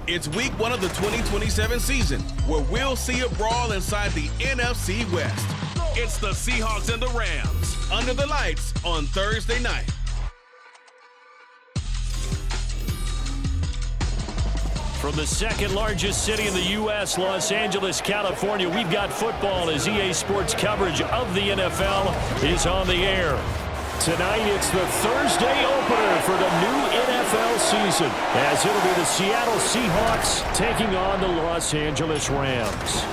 It's week 1 of the 2027 season, where we'll see a brawl inside the NFC West. It's the Seahawks and the Rams, under the lights on Thursday night. From the second largest city in the U.S., Los Angeles, California, we've got football as EA Sports coverage of the NFL is on the air. Tonight, it's the Thursday opener for the new NFL season, as it'll be the Seattle Seahawks taking on the Los Angeles Rams.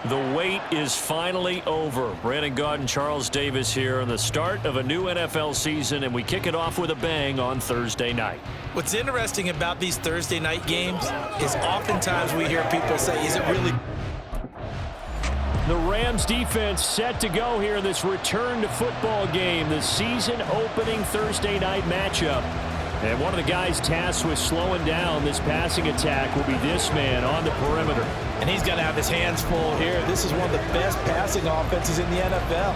The wait is finally over. Brandon Gaud and Charles Davis here on the start of a new NFL season, and we kick it off with a bang on Thursday night. What's interesting about these Thursday night games is oftentimes we hear people say, is it really? The Rams defense set to go here in this return to football game, the season-opening Thursday night matchup. And one of the guys tasked with slowing down this passing attack will be this man on the perimeter. And he's going to have his hands full here. This is one of the best passing offenses in the NFL.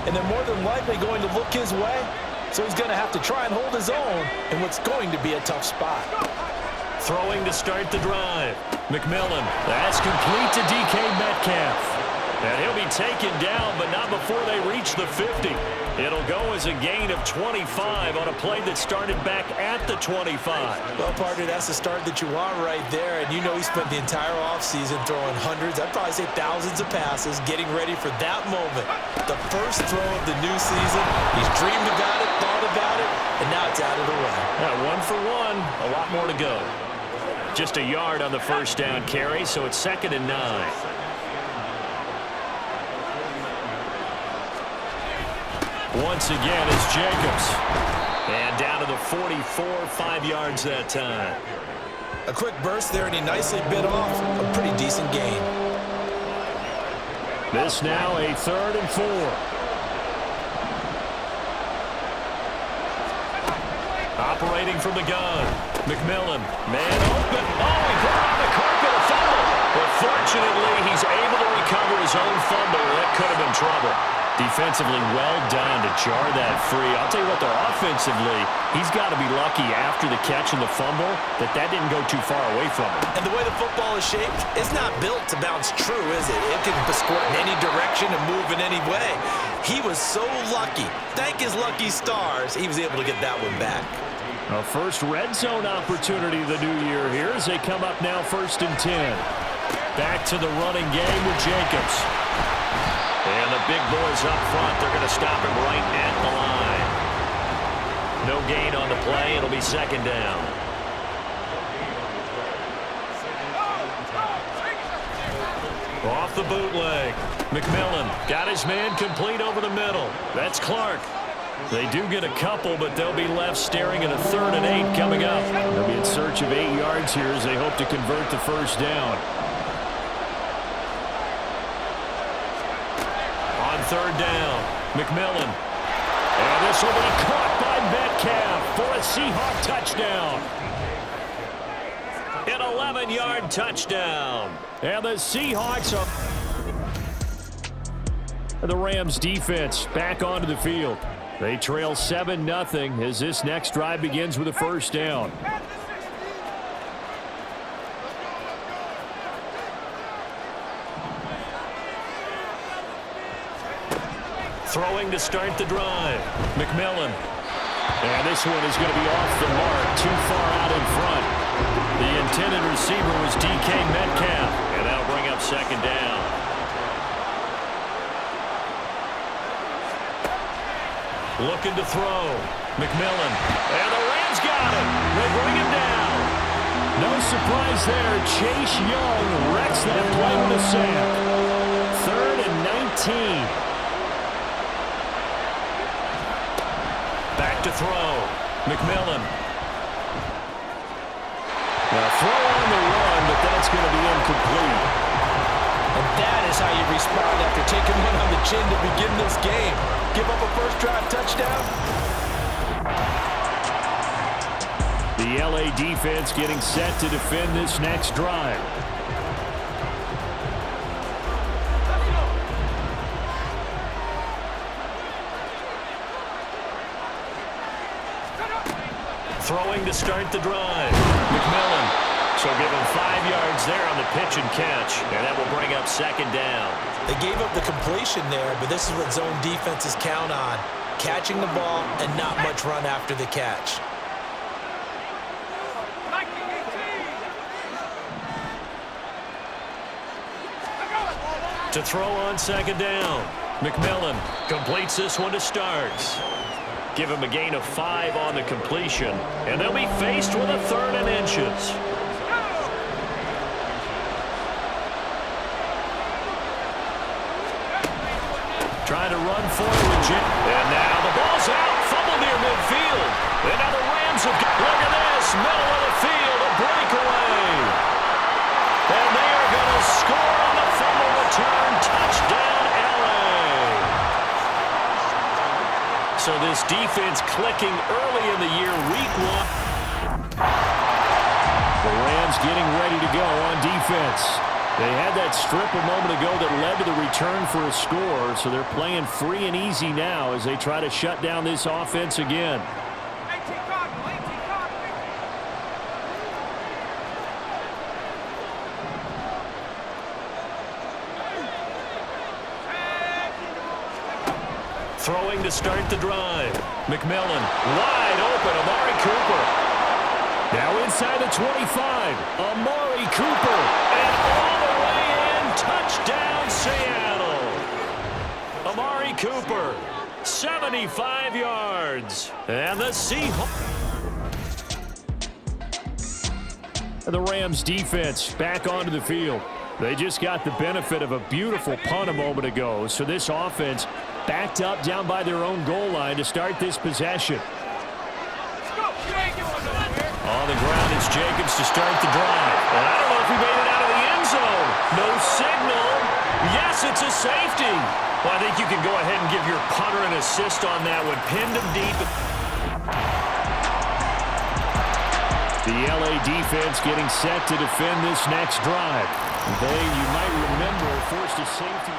And they're more than likely going to look his way. So he's going to have to try and hold his own in what's going to be a tough spot. Throwing to start the drive. McMillan. That's complete to DK Metcalf. And he'll be taken down, but not before they reach the 50. It'll go as a gain of 25 on a play that started back at the 25. Well, partner, that's the start that you want right there. And you know he spent the entire offseason throwing hundreds, I'd probably say thousands of passes, getting ready for that moment. The first throw of the new season. He's dreamed about it, thought about it, and now it's out of the way. Yeah, 1 for 1, a lot more to go. Just a yard on the first down carry, so it's 2nd and 9. Once again, it's Jacobs. And down to the 44, 5 yards that time. A quick burst there, and he nicely bit off a pretty decent gain. This now a 3rd and 4. Operating from the gun. McMillan, man open. Oh, he put it on the carpet, a fumble. But fortunately, he's able to recover his own fumble. That could have been trouble. Defensively well done to jar that free. I'll tell you what, though, offensively, he's got to be lucky after the catch and the fumble that didn't go too far away from him. And the way the football is shaped, it's not built to bounce true, is it? It can squirt in any direction and move in any way. He was so lucky. Thank his lucky stars, he was able to get that one back. A first red zone opportunity of the new year here as they come up now 1st and 10. Back to the running game with Jacobs. And the big boys up front, they're going to stop him right at the line. No gain on the play. It'll be 2nd down. Off the bootleg. McMillan got his man complete over the middle. That's Clark. They do get a couple, but they'll be left staring at a 3rd and 8 coming up. They'll be in search of 8 yards here as they hope to convert the first down. 3rd down, McMillan. And this will be caught by Metcalf for a Seahawk touchdown. An 11-yard touchdown. And the Seahawks are the Rams defense back onto the field. They trail 7-0 as this next drive begins with a first down. Throwing to start the drive. McMillan. And this one is going to be off the mark, too far out in front. The intended receiver was DK Metcalf. And that'll bring up 2nd down. Looking to throw. McMillan. And the Rams got him. They bring him down. No surprise there. Chase Young wrecks that play with a sack. 3rd and 19. Back to throw. McMillan. Now throw on the run, but that's going to be incomplete. And that is how you respond after taking one on the chin to begin this game. Give up a first drive touchdown. The LA defense getting set to defend this next drive. Throwing to start the drive. McMillan. So give him 5 yards there on the pitch and catch, and that will bring up second down. They gave up the completion there, but this is what zone defenses count on. Catching the ball and not much run after the catch. To throw on second down. McMillan completes this one to Starks. Give him a gain of 5 on the completion, and they'll be faced with a 3rd and inches. Trying to run forward, and now the ball's out, fumble near midfield. And now the Rams have got, look at this, middle of the field, a breakaway. And they are going to score on the fumble return, touchdown LA. So this defense clicking early in the year, week 1. The Rams getting ready to go on defense. They had that strip a moment ago that led to the return for a score, so they're playing free and easy now as they try to shut down this offense again. Throwing to start the drive. McMillan wide open. Amari Cooper. Now inside the 25. Amari Cooper. And all the way in. Touchdown Seattle. Amari Cooper. 75 yards. And the Seahawks. The Rams defense back onto the field. They just got the benefit of a beautiful punt a moment ago. So this offense backed up down by their own goal line to start this possession. On the ground, it's Jacobs to start the drive. And I don't know if he made it out of the end zone. No signal. Yes, it's a safety. Well, I think you can go ahead and give your punter an assist on that one. Pinned him deep. The LA defense getting set to defend this next drive. They, you might remember, forced a safety.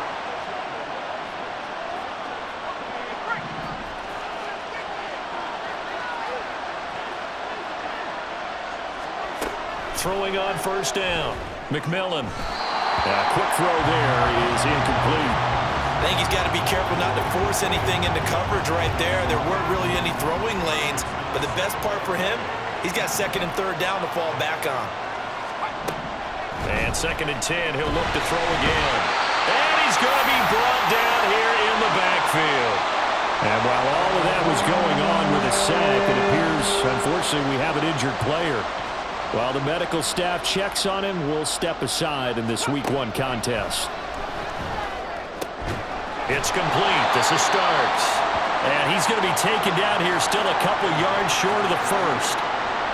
Throwing on first down. McMillan. Quick throw there is incomplete. I think he's got to be careful not to force anything into coverage right there. There weren't really any throwing lanes, but the best part for him, he's got 2nd and 3rd down to fall back on. And 2nd and 10, he'll look to throw again. And he's going to be brought down here in the backfield. And while all of that was going on with a sack, it appears, unfortunately, we have an injured player. While the medical staff checks on him, we'll step aside in this Week 1 contest. It's complete. This is Starks. And he's going to be taken down here still a couple yards short of the first.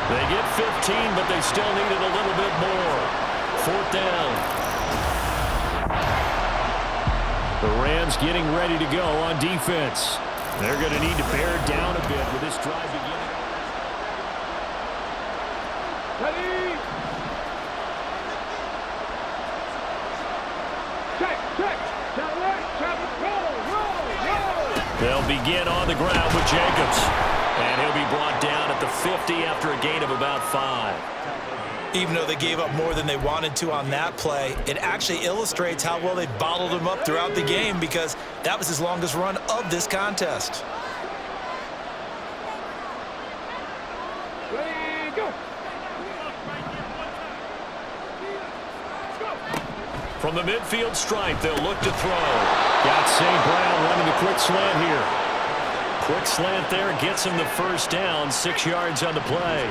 They get 15, but they still need it a little bit more. 4th down. The Rams getting ready to go on defense. They're going to need to bear down a bit with this drive beginning. Ready? Check. Roll. They'll begin on the ground with Jacobs. And he'll be brought down at the 50 after a gain of about 5. Even though they gave up more than they wanted to on that play, it actually illustrates how well they bottled him up throughout the game because that was his longest run of this contest. Ready, go. From the midfield stripe, they'll look to throw. Got St. Brown running the quick slant here. Quick slant there gets him the first down, 6 yards on the play.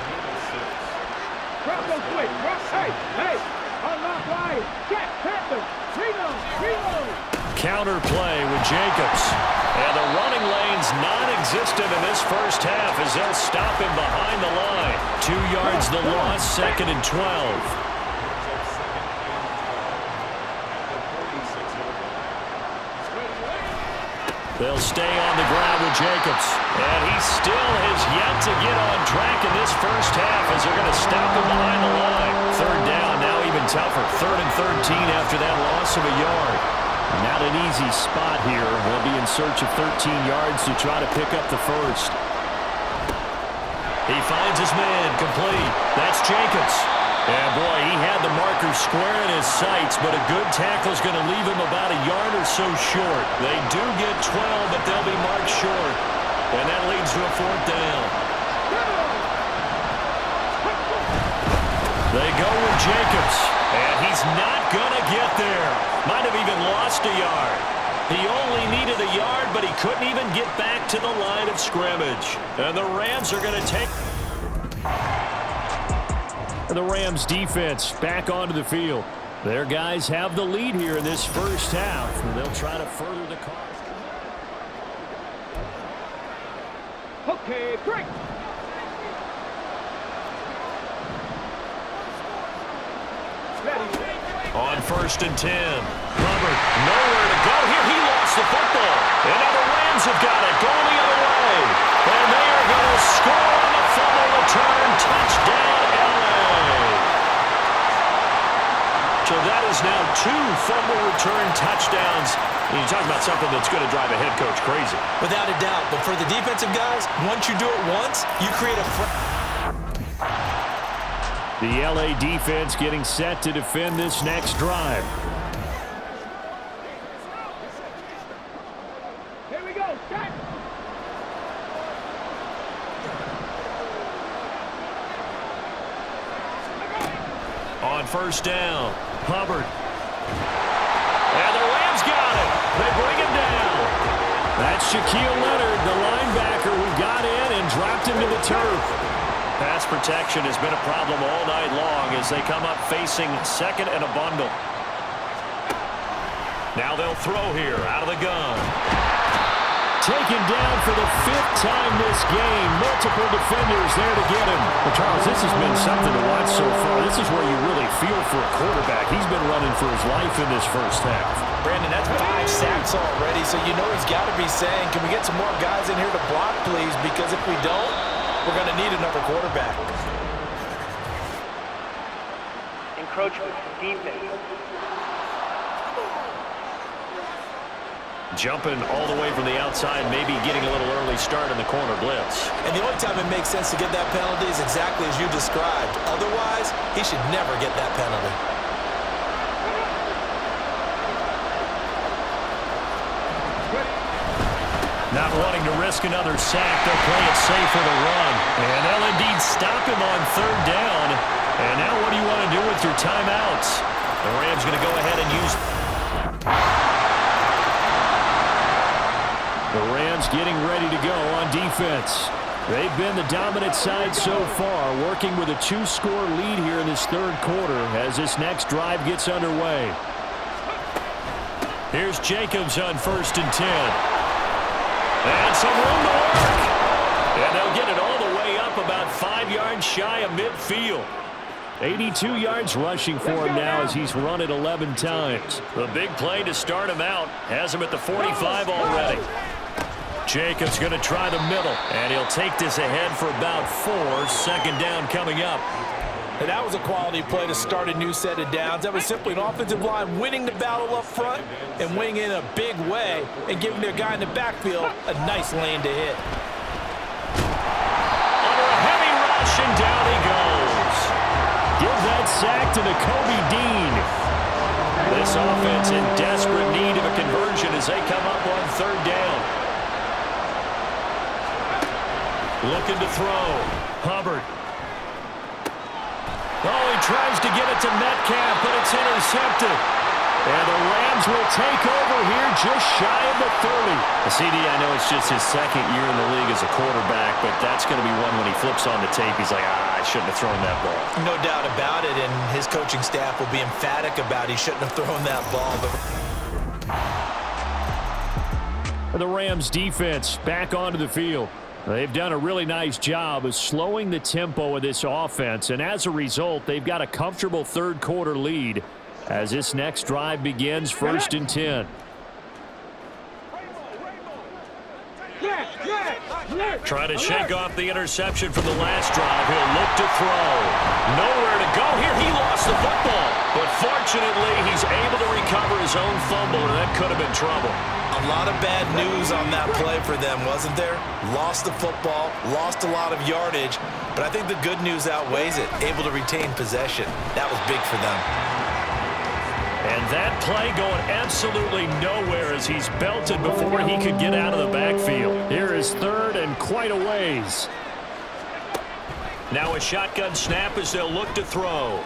Drop those quick. Hey. Unlock wide. Check. Panther. Reload. Counter play with Jacobs. And the running lane's non-existent in this first half as they'll stop him behind the line. 2 yards the loss, 2nd and 12. They'll stay on the ground with Jacobs. And he still has yet to get on track in this first half as they're going to stop him behind the line. 3rd down, now even tougher. 3rd and 13 after that loss of a yard. Not an easy spot here. They'll be in search of 13 yards to try to pick up the first. He finds his man, complete. That's Jacobs. And boy, he had the marker square in his sights, but a good tackle is going to leave him about a yard or so short. They do get 12, but they'll be marked short. And that leads to a 4th down. They go with Jacobs, and he's not going to get there. Might have even lost a yard. He only needed a yard, but he couldn't even get back to the line of scrimmage. And the Rams are going to take... The Rams defense back onto the field. Their guys have the lead here in this first half, and they'll try to further the cause. Okay, break. On 1st and 10. Hubbard, nowhere to go here. He lost the football. And now the Rams have got it going the other way. And they are going to score on the fumble return. Touchdown, LA. So that is now 2 fumble return touchdowns. And you talk about something that's going to drive a head coach crazy. Without a doubt. But for the defensive guys, once you do it once, you create a... The LA defense getting set to defend this next drive. Here we go. Set. On 1st down, Hubbard. And the Rams got it. They bring him down. That's Shaquille Leonard, the linebacker who got in and dropped him to the turf. Pass protection has been a problem all night long as they come up facing 2nd and a bundle. Now they'll throw here out of the gun. Taken down for the 5th time this game. Multiple defenders there to get him. Well, Charles, this has been something to watch so far. This is where you really feel for a quarterback. He's been running for his life in this first half. Brandon, that's 5 sacks already, so you know he's got to be saying, can we get some more guys in here to block, please? Because if we don't, we're going to need another quarterback. Encroachment, defense. Jumping all the way from the outside, maybe getting a little early start in the corner blitz. And the only time it makes sense to get that penalty is exactly as you described. Otherwise, he should never get that penalty. Not wanting to risk another sack, they'll play it safe for the run. And they'll indeed stop him on 3rd down. And now what do you want to do with your timeouts? The Rams going to go ahead and use... The Rams getting ready to go on defense. They've been the dominant side so far, working with a 2-score lead here in this 3rd quarter as this next drive gets underway. Here's Jacobs on 1st and 10. And some room to work. And they'll get it all the way up about 5 yards shy of midfield. 82 yards rushing for him now as he's run it 11 times. The big play to start him out has him at the 45 already. Jacobs going to try the middle, and he'll take this ahead for about 4. 2nd down coming up. And that was a quality play to start a new set of downs. That was simply an offensive line winning the battle up front and winning in a big way and giving their guy in the backfield a nice lane to hit. Under a heavy rush, and down he goes. Give that sack to Nakobe Dean. This offense in desperate need of a conversion as they come up on 3rd down. Looking to throw. Hubbard. Oh, he tries to get it to Metcalf, but it's intercepted. And the Rams will take over here just shy of the 30. CD, I know it's just his 2nd year in the league as a quarterback, but that's going to be one when he flips on the tape. He's like, I shouldn't have thrown that ball. No doubt about it, and his coaching staff will be emphatic about he shouldn't have thrown that ball. The Rams defense back onto the field. They've done a really nice job of slowing the tempo of this offense, and as a result, they've got a comfortable 3rd quarter lead as this next drive begins 1st and 10. Trying to shake off the interception from the last drive. He'll look to throw. Nowhere to go here. He lost the football. But fortunately, he's able to recover his own fumble, and that could have been trouble. A A lot of bad news on that play for them, wasn't there? Lost the football, lost a lot of yardage, but I think the good news outweighs it. Able to retain possession. That was big for them. And that play going absolutely nowhere as he's belted before he could get out of the backfield. Here is third and quite a ways. Now a shotgun snap as they'll look to throw.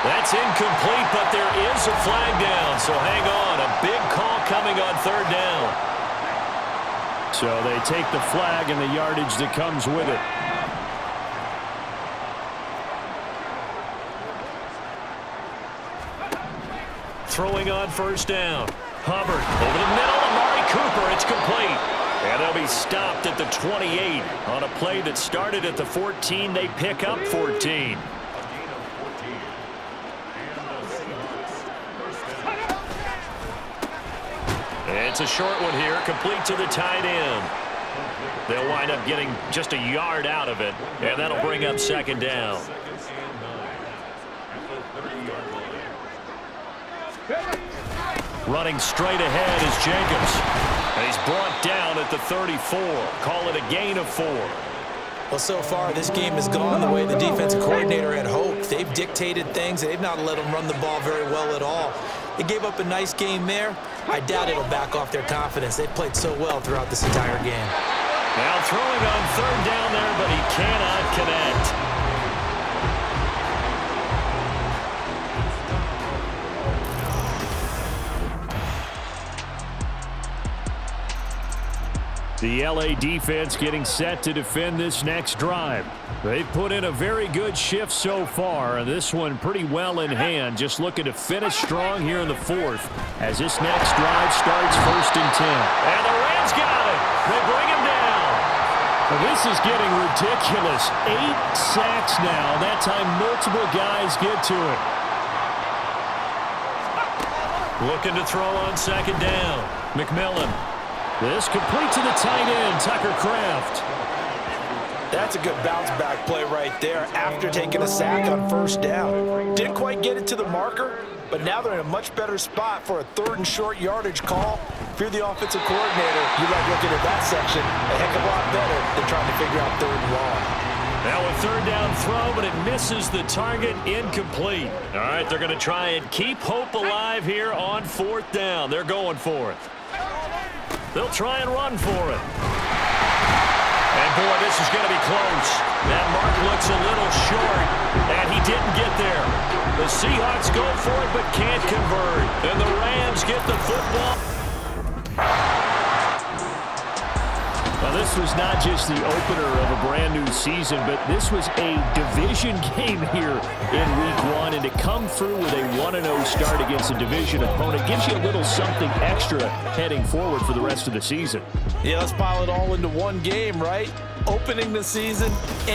That's incomplete, but there is a flag down, so hang on. A big call coming on third down. So they take the flag and the yardage that comes with it. Throwing on first down. Hubbard over the middle. Amari Cooper. It's complete. And they'll be stopped at the 28. On a play that started at the 14, they pick up 14. It's a short one here, complete to the tight end. They'll wind up getting just a yard out of it, and that'll bring up second down. Running straight ahead is Jacobs. And he's brought down at the 34. Call it a gain of 4. Well, so far, this game has gone the way the defensive coordinator had hoped. They've dictated things. They've not let them run the ball very well at all. They gave up a nice game there. I doubt it'll back off their confidence. They've played so well throughout this entire game. Now throwing on third down there, but he cannot connect. The LA defense getting set to defend this next drive. They've put in a very good shift so far, and this one pretty well in hand. Just looking to finish strong here in the fourth as this next drive starts 1st and 10. And the Rams got it. They bring him down. Well, this is getting ridiculous. 8 sacks now. That time multiple guys get to it. Looking to throw on second down. McMillan. This complete to the tight end, Tucker Kraft. That's a good bounce-back play right there after taking a sack on first down. Didn't quite get it to the marker, but now they're in a much better spot for a 3rd and short yardage call. If you're the offensive coordinator, you like looking at that section a heck of a lot better than trying to figure out 3rd and long. Now a 3rd down throw, but it misses the target, incomplete. All right, they're going to try and keep hope alive here on 4th down. They're going for it. They'll try and run for it. And, boy, this is going to be close. That mark looks a little short, and he didn't get there. The Seahawks go for it but can't convert. And the Rams get the football. Well, this was not just the opener of a brand-new season, but this was a division game here in Week 1. And to come through with a 1-0 start against a division opponent gives you a little something extra heading forward for the rest of the season. Yeah, let's pile it all into one game, right? Opening the season and